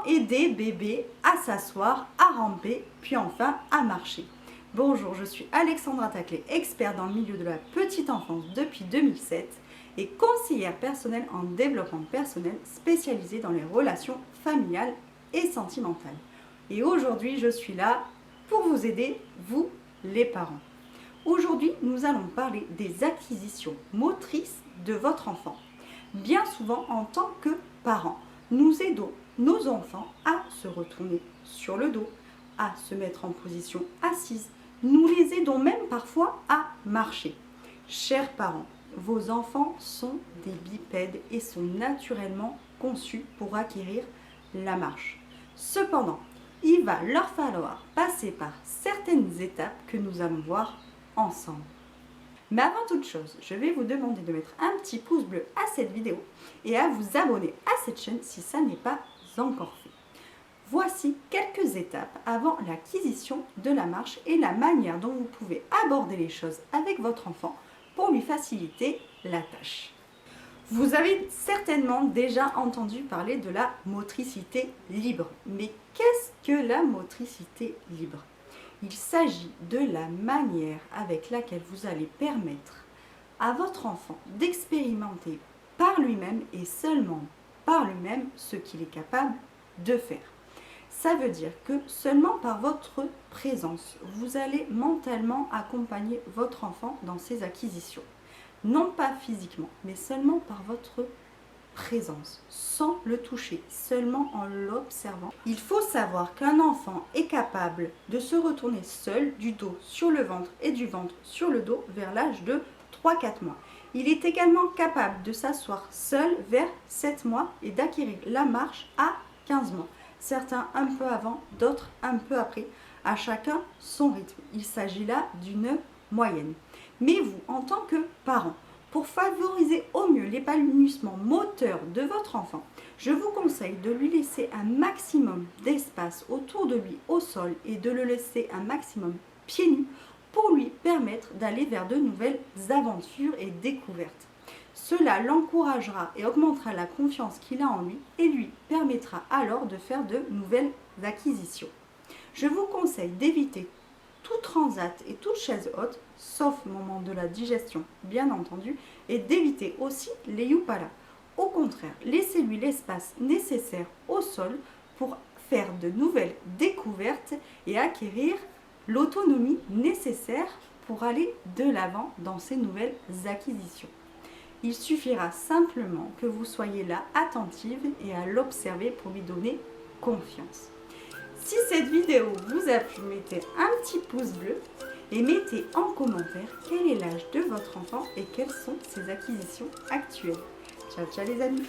aider bébé à s'asseoir, à ramper, puis enfin à marcher. Bonjour, je suis Alexandra Taclé, experte dans le milieu de la petite enfance depuis 2007 et conseillère personnelle en développement personnel spécialisée dans les relations familiales et sentimentales. Et aujourd'hui, je suis là pour vous aider, vous les parents. Aujourd'hui, nous allons parler des acquisitions motrices de votre enfant. Bien souvent, en tant que parents, nous aidons nos enfants à se retourner sur le dos, à se mettre en position assise. Nous les aidons même parfois à marcher. Chers parents, vos enfants sont des bipèdes et sont naturellement conçus pour acquérir la marche. Cependant, il va leur falloir passer par certaines étapes que nous allons voir ensemble. Mais avant toute chose, je vais vous demander de mettre un petit pouce bleu à cette vidéo et à vous abonner à cette chaîne si ça n'est pas encore fait. Voici quelques étapes avant l'acquisition de la marche et la manière dont vous pouvez aborder les choses avec votre enfant pour lui faciliter la tâche. Vous avez certainement déjà entendu parler de la motricité libre. Mais qu'est-ce que la motricité libre ? Il s'agit de la manière avec laquelle vous allez permettre à votre enfant d'expérimenter par lui-même et seulement par lui-même ce qu'il est capable de faire. Ça veut dire que seulement par votre présence, vous allez mentalement accompagner votre enfant dans ses acquisitions. Non pas physiquement, mais seulement par votre présence, sans le toucher, seulement en l'observant. Il faut savoir qu'un enfant est capable de se retourner seul du dos sur le ventre et du ventre sur le dos vers l'âge de 3-4 mois. Il est également capable de s'asseoir seul vers 7 mois et d'acquérir la marche à 15 mois. Certains un peu avant, d'autres un peu après, à chacun son rythme. Il s'agit là d'une moyenne. Mais vous, en tant que parent, pour favoriser au mieux l'épanouissement moteur de votre enfant, je vous conseille de lui laisser un maximum d'espace autour de lui au sol et de le laisser un maximum pieds nus pour lui permettre d'aller vers de nouvelles aventures et découvertes. Cela l'encouragera et augmentera la confiance qu'il a en lui et lui permettra alors de faire de nouvelles acquisitions. Je vous conseille d'éviter tout transat et toute chaise haute, sauf au moment de la digestion, bien entendu, et d'éviter aussi les yupalas. Au contraire, laissez-lui l'espace nécessaire au sol pour faire de nouvelles découvertes et acquérir l'autonomie nécessaire pour aller de l'avant dans ces nouvelles acquisitions. Il suffira simplement que vous soyez là attentive et à l'observer pour lui donner confiance. Si cette vidéo vous a plu, mettez un petit pouce bleu et mettez en commentaire quel est l'âge de votre enfant et quelles sont ses acquisitions actuelles. Ciao, ciao les amis!